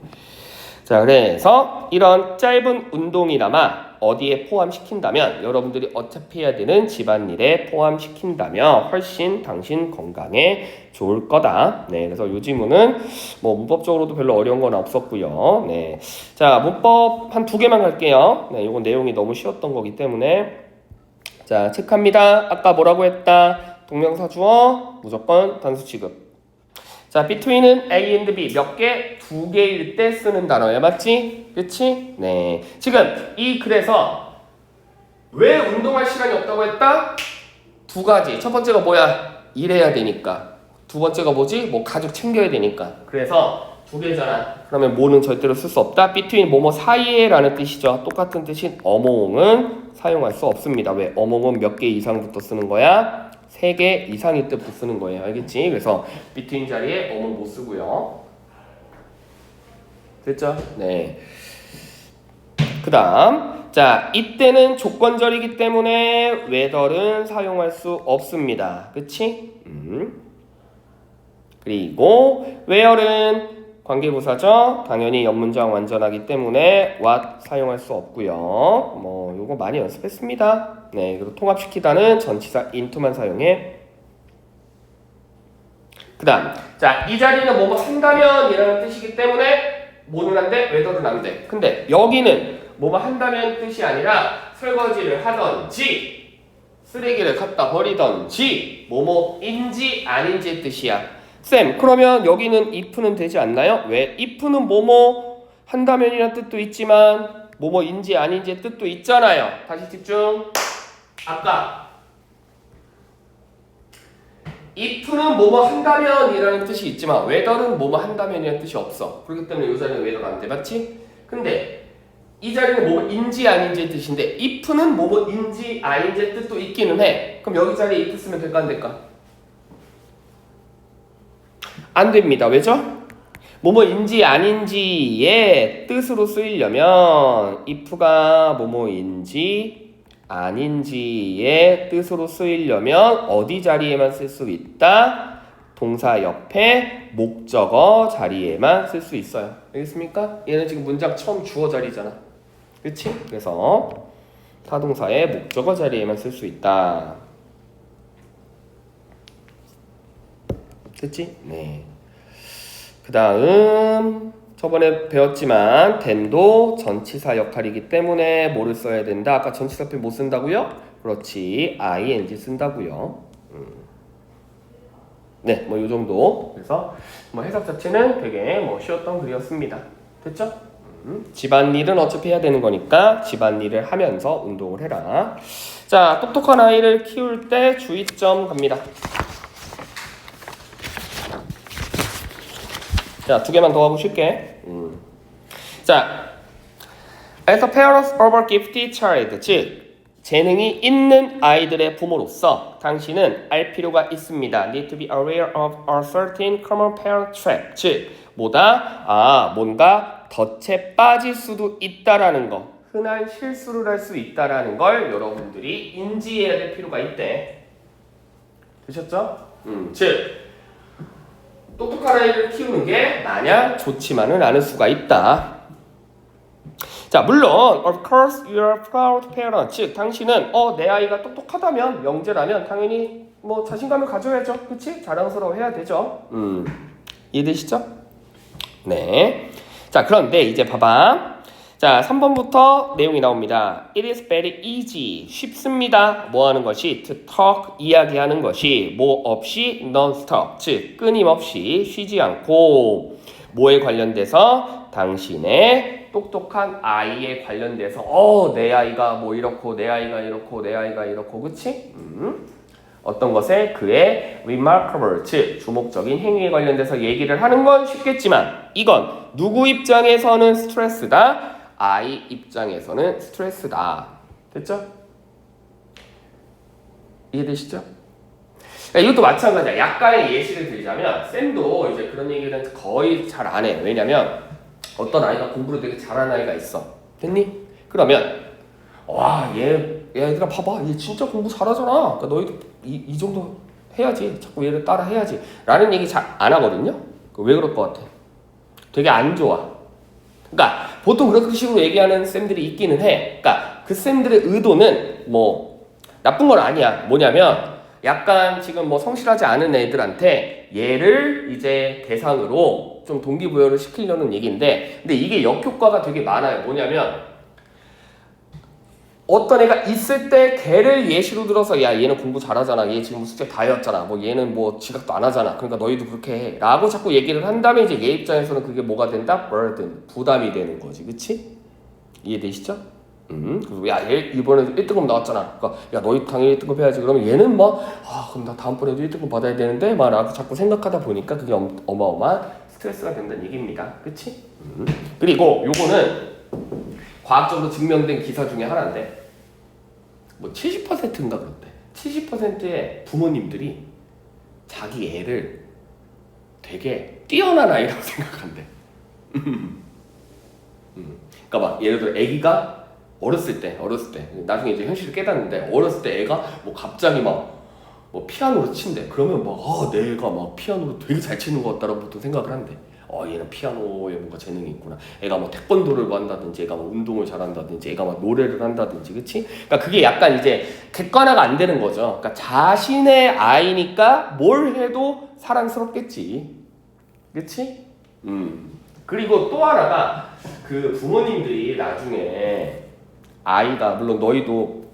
자, 그래서 이런 짧은 운동이나마 어디에 포함시킨다면 여러분들이 어차피 해야 되는 집안일에 포함시킨다면 훨씬 당신 건강에 좋을 거다. 네, 그래서 요 지문은 뭐 문법적으로도 별로 어려운 건 없었고요. 네, 자 문법 한 2개만 갈게요. 네, 요건 내용이 너무 쉬웠던 거기 때문에 자 체크합니다. 아까 뭐라고 했다? 동명사 주어 무조건 단수 취급. 자, between은 A and B 몇 개? 2개일 때 쓰는 단어야. 맞지? 그치? 네. 지금 이 글에서 왜 운동할 시간이 없다고 했다? 2가지. 첫 번째가 뭐야? 일해야 되니까. 두 번째가 뭐지? 뭐 가족 챙겨야 되니까. 그래서 2개잖아. 그러면 뭐는 절대로 쓸 수 없다. between 뭐뭐 사이에 라는 뜻이죠. 똑같은 뜻인 among은 사용할 수 없습니다. 왜? among은 몇 개 이상부터 쓰는 거야? 3개 이상일 때부터 쓰는 거예요. 알겠지? 그래서 between 자리에 among 못 쓰고요. 됐죠? 네. 그 다음 자 이때는 조건절이기 때문에 whether는 사용할 수 없습니다. 그치? 그리고 where는 관계부사죠. 당연히 옆문장 완전하기 때문에 what 사용할 수 없고요. 뭐 요거 많이 연습했습니다. 네, 그리고 통합시키다는 전치사 into만 사용해. 그 다음 자 이 자리는 뭐뭐 한다면 이라는 뜻이기 때문에 뭐는 안 돼? whether는 안 돼. 근데 여기는 뭐뭐 한다면 뜻이 아니라 설거지를 하던지 쓰레기를 갖다 버리던지 뭐뭐인지 아닌지의 뜻이야. 쌤 그러면 여기는 if는 되지 않나요? 왜? if는 뭐뭐 한다면이라는 뜻도 있지만 뭐뭐인지 아닌지의 뜻도 있잖아요. 다시 집중. 아까 if는 뭐뭐 한다면 이라는 뜻이 있지만 whether는 뭐뭐 한다면 이라는 뜻이 없어. 그렇기 때문에 이 자리는 whether 안 돼. 맞지? 근데 이 자리는 뭐뭐인지 아닌지의 뜻인데 if는 뭐뭐인지 아닌지의 뜻도 있기는 해. 그럼 여기 자리에 if 쓰면 될까 안 될까? 안 됩니다. 왜죠? 뭐뭐인지 아닌지의 뜻으로 쓰이려면 if가 뭐뭐인지 아닌지의 뜻으로 쓰이려면 어디 자리에만 쓸 수 있다? 동사 옆에 목적어 자리에만 쓸 수 있어요. 알겠습니까? 얘는 지금 문장 처음 주어 자리잖아. 그치? 그래서 타동사의 목적어 자리에만 쓸 수 있다. 됐지? 네. 그 다음 저번에 배웠지만 then도 전치사 역할이기 때문에 뭐를 써야 된다? 아까 전치사 표 못 쓴다고요? 그렇지. ing 쓴다고요. 네, 뭐 요 정도. 그래서 뭐 해석 자체는 되게 뭐 쉬웠던 글이었습니다. 됐죠? 집안일은 어차피 해야 되는 거니까 집안일을 하면서 운동을 해라. 자, 똑똑한 아이를 키울 때 주의점 갑니다. 자, 2개만 더 하고 쉴게. 자, as a parent of a gifted child, 즉 재능이 있는 아이들의 부모로서 당신은 알 필요가 있습니다. Need to be aware of a certain common parent trap, 즉 뭔가 덫에 빠질 수도 있다라는 거, 흔한 실수를 할 수 있다라는 걸 여러분들이 인지해야 될 필요가 있대. 되셨죠? 즉 똑똑한 아이를 키우는 게 마냥 좋지만은 않을 수가 있다. 자, 물론 of course you are proud parent, 즉 당신은 내 아이가 똑똑하다면 명제라면 당연히 뭐 자신감을 가져야죠. 그치? 자랑스러워해야 되죠. 이해되시죠? 네. 자, 그런데 이제 봐봐. 자, 3번부터 내용이 나옵니다. It is very easy. 쉽습니다. 뭐 하는 것이? To talk. 이야기하는 것이. 뭐 없이? Non-stop. 즉, 끊임없이 쉬지 않고. 뭐에 관련돼서? 당신의 똑똑한 아이에 관련돼서 내 아이가 뭐 이렇고 내 아이가 이렇고 내 아이가 이렇고 그치? 어떤 것에 그의 remarkable, 즉 주목적인 행위에 관련돼서 얘기를 하는 건 쉽겠지만 이건 누구 입장에서는 스트레스다? 아이 입장에서는 스트레스다. 됐죠? 이해되시죠? 이것도 마찬가지야. 약간의 예시를 들자면 쌤도 이제 그런 얘기는 거의 잘 안 해. 왜냐면 어떤 아이가 공부를 되게 잘하는 아이가 있어. 됐니? 그러면 얘들아 봐봐. 얘 진짜 공부 잘하잖아. 그러니까 너희도 이 정도 해야지. 자꾸 얘를 따라 해야지. 라는 얘기 잘 안 하거든요. 왜 그럴 것 같아? 되게 안 좋아. 그러니까 보통 그런 식으로 얘기하는 쌤들이 있기는 해. 그러니까 그 쌤들의 의도는 뭐 나쁜 건 아니야. 뭐냐면 약간 지금 뭐 성실하지 않은 애들한테 얘를 이제 대상으로 좀 동기부여를 시키려는 얘기인데, 근데 이게 역효과가 되게 많아요. 뭐냐면 어떤 애가 있을 때 걔를 예시로 들어서 야 얘는 공부 잘하잖아, 얘 지금 숙제 다 해왔잖아, 뭐 얘는 뭐 지각도 안 하잖아, 그러니까 너희도 그렇게 해 라고 자꾸 얘기를 한다면 이제 얘 입장에서는 그게 뭐가 된다? burden, 부담이 되는 거지. 그치? 이해되시죠? 그리고 야, 얘 이번에 1등급 나왔잖아. 그러니까 야, 너희 당연히 1등급 해야지. 그러면 얘는 막 그럼 나 다음번에도 1등급 받아야 되는데 막 라고 자꾸 생각하다 보니까 그게 어마어마한 스트레스가 된다는 얘기입니다. 그치? 그리고 요거는 과학적으로 증명된 기사 중에 하나인데 뭐 70%인가 그런데 70%의 부모님들이 자기 애를 되게 뛰어난 아이라고 생각한대. 그러니까 막 예를 들어 애기가 어렸을 때 나중에 이제 현실을 깨닫는데 어렸을 때 애가 뭐 갑자기 막 뭐 피아노를 친대. 그러면 막 내가 막 피아노를 되게 잘 치는 것 같다라고 보통 생각을 한대. 얘는 피아노에 뭔가 재능이 있구나. 애가 뭐 태권도를 뭐 한다든지, 애가 뭐 운동을 잘한다든지, 애가 막 노래를 한다든지, 그치? 그러니까 그게 약간 이제 객관화가 안 되는 거죠. 그러니까 자신의 아이니까 뭘 해도 사랑스럽겠지, 그치? 그리고 또 하나가 그 부모님들이 나중에 아이가, 물론 너희도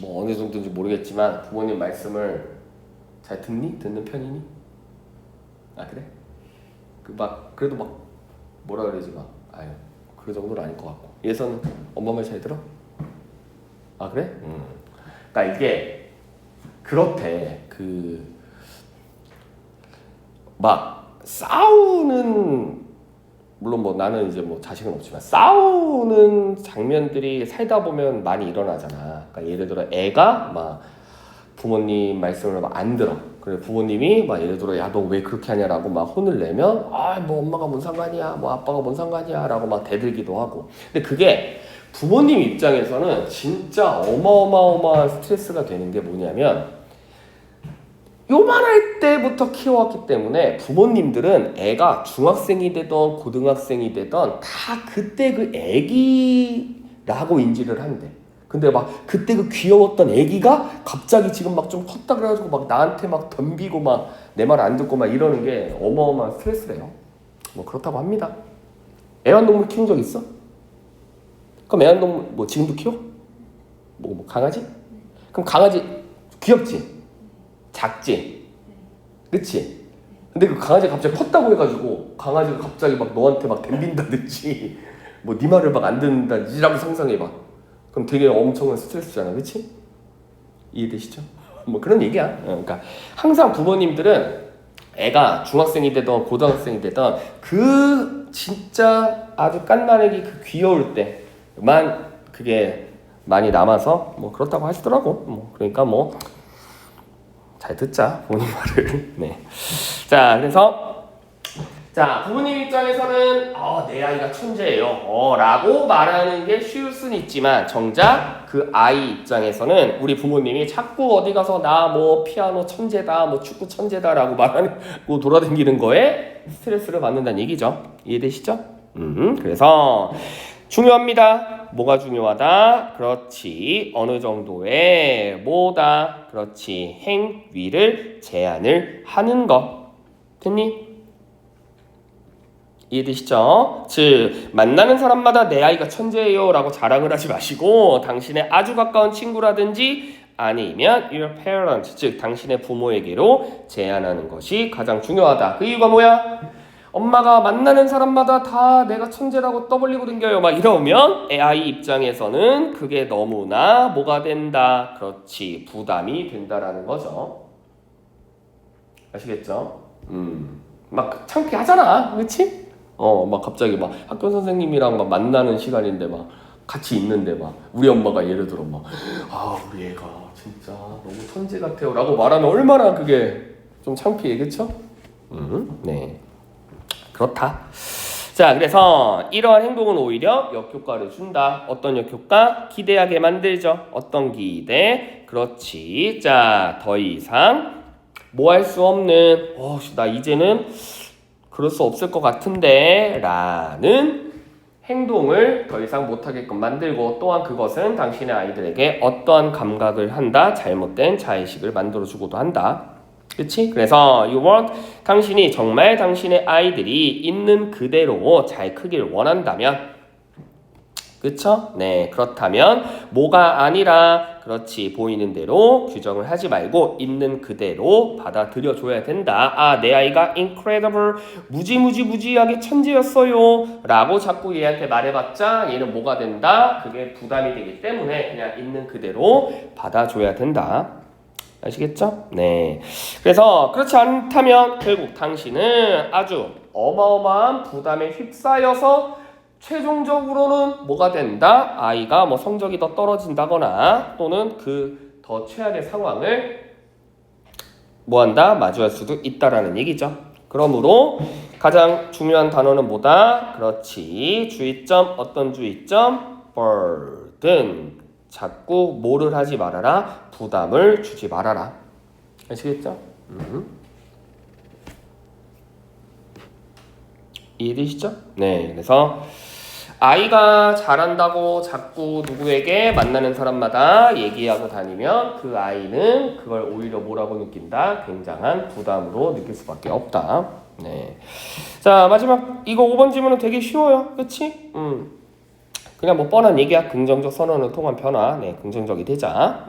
뭐 어느 정도인지 모르겠지만 부모님 말씀을 잘 듣는 편이니? 아 그래? 그래도 막 뭐라 그러지 막 아유 그 정도는 아닐 것 같고. 예선 엄마 말 잘 들어? 아 그래? 그러니까 이게 그렇대. 막 싸우는, 물론 뭐 나는 이제 뭐 자식은 없지만 싸우는 장면들이 살다 보면 많이 일어나잖아. 그러니까 예를 들어 애가 막 부모님 말씀을 막 안 들어. 그래 부모님이 막 예를 들어 야 너 왜 그렇게 하냐라고 막 혼을 내면 뭐 엄마가 뭔 상관이야, 뭐 아빠가 뭔 상관이야라고 막 대들기도 하고. 근데 그게 부모님 입장에서는 진짜 어마어마한 스트레스가 되는 게 뭐냐면 요만할 때부터 키워왔기 때문에 부모님들은 애가 중학생이 되던 고등학생이 되던 다 그때 그 애기라고 인지를 한대. 근데 막 그때 그 귀여웠던 애기가 갑자기 지금 막 좀 컸다 그래가지고 막 나한테 막 덤비고 막 내 말 안 듣고 막 이러는 게 어마어마한 스트레스래요. 뭐 그렇다고 합니다. 애완동물 키운 적 있어? 그럼 애완동물 뭐 지금도 키워? 뭐 강아지? 그럼 강아지 귀엽지? 작지? 그치? 근데 그 강아지가 갑자기 컸다고 해가지고 강아지가 갑자기 막 너한테 막 덤빈다든지 뭐 네 말을 막 안 듣는다든지라고 상상해봐. 그럼 되게 엄청난 스트레스잖아. 그치? 이해되시죠? 뭐 그런 얘기야. 그러니까 항상 부모님들은 애가 중학생이 되던 고등학생이 되던 그 진짜 아주 깐난애기 그 귀여울 때만 그게 많이 남아서 뭐 그렇다고 하시더라고. 뭐 그러니까 뭐 잘 듣자 부모님 말을. 네. 자 그래서 부모님 입장에서는 내 아이가 천재예요 라고 말하는 게 쉬울 수는 있지만 정작 그 아이 입장에서는 우리 부모님이 자꾸 어디 가서 나 뭐 피아노 천재다, 뭐 축구 천재다 라고 말하고 돌아다니는 거에 스트레스를 받는다는 얘기죠. 이해되시죠? 그래서 중요합니다. 뭐가 중요하다? 그렇지. 어느 정도의 뭐다? 그렇지. 행위를 제한을 하는 거. 됐니? 이해되시죠? 즉 만나는 사람마다 내 아이가 천재예요 라고 자랑을 하지 마시고 당신의 아주 가까운 친구라든지 아니면 your parent, 즉 당신의 부모에게로 제안하는 것이 가장 중요하다. 그 이유가 뭐야? 엄마가 만나는 사람마다 다 내가 천재라고 떠벌리고 댕겨요 막 이러면 아이 입장에서는 그게 너무나 뭐가 된다? 그렇지, 부담이 된다라는 거죠. 아시겠죠? 막 창피하잖아, 그렇지? 막 갑자기 막 학교 선생님이랑 막 만나는 시간인데 막 같이 있는데 막 우리 엄마가 예를 들어 막 우리 애가 진짜 너무 천재 같아요 라고 말하면 얼마나 그게 좀 창피해, 그쵸? 네, 그렇다. 자, 그래서 이러한 행동은 오히려 역효과를 준다. 어떤 역효과? 기대하게 만들죠. 어떤 기대? 그렇지. 자, 더 이상 뭐 할 수 없는 나 이제는 그럴 수 없을 것 같은데 라는 행동을 더 이상 못하게끔 만들고 또한 그것은 당신의 아이들에게 어떠한 감각을 한다? 잘못된 자의식을 만들어주고도 한다. 그치? 그래서 you want 당신이 정말 당신의 아이들이 있는 그대로 잘 크길 원한다면 그쵸? 네, 그렇다면 뭐가 아니라 그렇지 보이는 대로 규정을 하지 말고 있는 그대로 받아들여 줘야 된다. 아, 내 아이가 incredible 무지하게 천재였어요 라고 자꾸 얘한테 말해봤자 얘는 뭐가 된다? 그게 부담이 되기 때문에 그냥 있는 그대로 받아줘야 된다. 아시겠죠? 네. 그래서 그렇지 않다면 결국 당신은 아주 어마어마한 부담에 휩싸여서 최종적으로는 뭐가 된다? 아이가 뭐 성적이 더 떨어진다거나 또는 그 더 최악의 상황을 뭐한다? 마주할 수도 있다라는 얘기죠. 그러므로 가장 중요한 단어는 뭐다? 그렇지. 주의점, 어떤 주의점? burden. 자꾸 뭐를 하지 말아라? 부담을 주지 말아라. 아시겠죠? 이해되시죠? 네, 그래서 아이가 잘한다고 자꾸 누구에게 만나는 사람마다 얘기하고 다니면 그 아이는 그걸 오히려 뭐라고 느낀다? 굉장한 부담으로 느낄 수밖에 없다. 네. 자, 마지막 이거 5번 질문은 되게 쉬워요. 그치? 그냥 뭐 뻔한 얘기야. 긍정적 선언을 통한 변화. 네, 긍정적이 되자.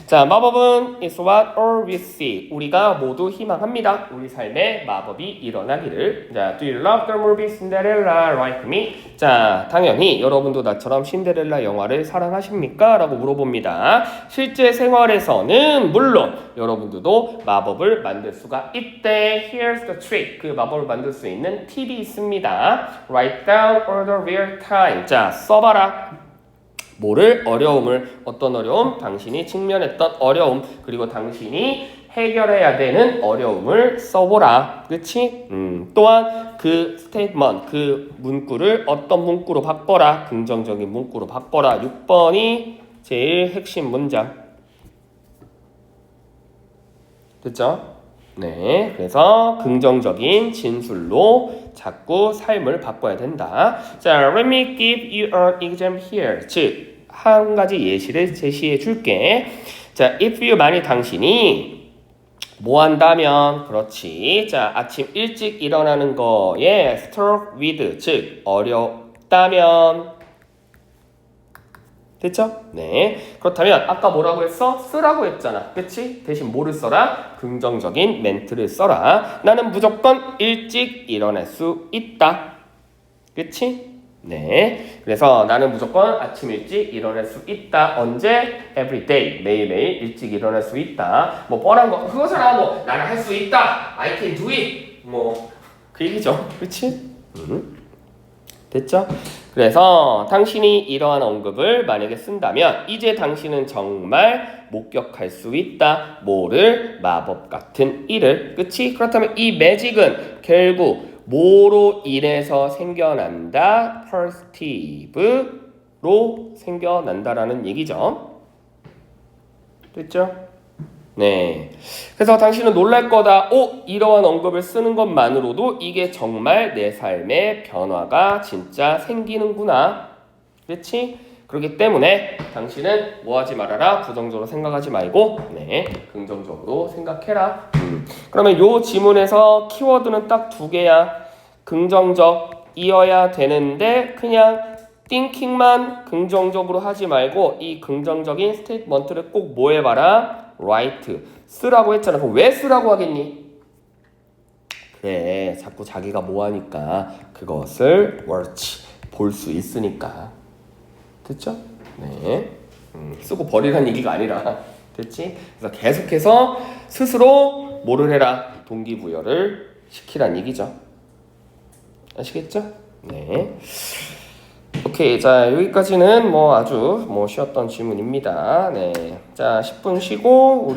자, 마법은 is what all we see. 우리가 모두 희망합니다. 우리 삶에 마법이 일어나기를. 자, do you love the movie Cinderella like me? 자, 당연히 여러분도 나처럼 신데렐라 영화를 사랑하십니까? 라고 물어봅니다. 실제 생활에서는 물론 여러분들도 마법을 만들 수가 있대. Here's the trick. 그 마법을 만들 수 있는 팁이 있습니다. Write down all the real time. 자, 써봐라. 뭐를? 어려움을. 어떤 어려움? 당신이 직면했던 어려움. 그리고 당신이 해결해야 되는 어려움을 써보라. 그치? 또한 그 스테이트먼트, 그 문구를 어떤 문구로 바꿔라. 긍정적인 문구로 바꿔라. 6번이 제일 핵심 문장. 됐죠? 네, 그래서 긍정적인 진술로 자꾸 삶을 바꿔야 된다. 자, let me give you an example here. 즉, 한 가지 예시를 제시해 줄게. 자, if you 만일 당신이 뭐 한다면 그렇지. 자, 아침 일찍 일어나는 거에 struggle with, 즉 어렵다면 됐죠? 네. 그렇다면 아까 뭐라고 했어? 쓰라고 했잖아. 그치? 대신 뭐를 써라? 긍정적인 멘트를 써라. 나는 무조건 일찍 일어날 수 있다. 그치? 네. 그래서 나는 무조건 아침 일찍 일어날 수 있다. 언제? Every day. 매일매일 일찍 일어날 수 있다. 뭐 뻔한 거. 그거잖아. 뭐 나는 할 수 있다. I can do it. 뭐 그 얘기죠. 그치? 됐죠? 그래서 당신이 이러한 언급을 만약에 쓴다면 이제 당신은 정말 목격할 수 있다. 뭐를? 마법 같은 일을. 그치? 그렇다면 이 매직은 결국 뭐로 인해서 생겨난다? 퍼스티브로 생겨난다라는 얘기죠. 됐죠? 네. 그래서 당신은 놀랄 거다. 이러한 언급을 쓰는 것만으로도 이게 정말 내 삶의 변화가 진짜 생기는구나. 그렇지? 그렇기 때문에 당신은 뭐 하지 말아라. 부정적으로 생각하지 말고 네, 긍정적으로 생각해라. 그러면 요 지문에서 키워드는 딱 2개야. 긍정적이어야 되는데 그냥 thinking만 긍정적으로 하지 말고 이 긍정적인 스테이트먼트를 꼭 뭐 해봐라. write. 쓰라고 했잖아. 그럼 왜 쓰라고 하겠니? 그래. 자꾸 자기가 뭐 하니까 그것을 watch. 볼 수 있으니까. 됐죠? 네. 쓰고 버리라는 얘기가 아니라. 됐지? 그래서 계속해서 스스로 뭐를 해라? 동기부여를 시키란 얘기죠. 아시겠죠? 네. 오케이. 자, 여기까지는 뭐 아주 쉬웠던 질문입니다. 네. 자, 10분 쉬고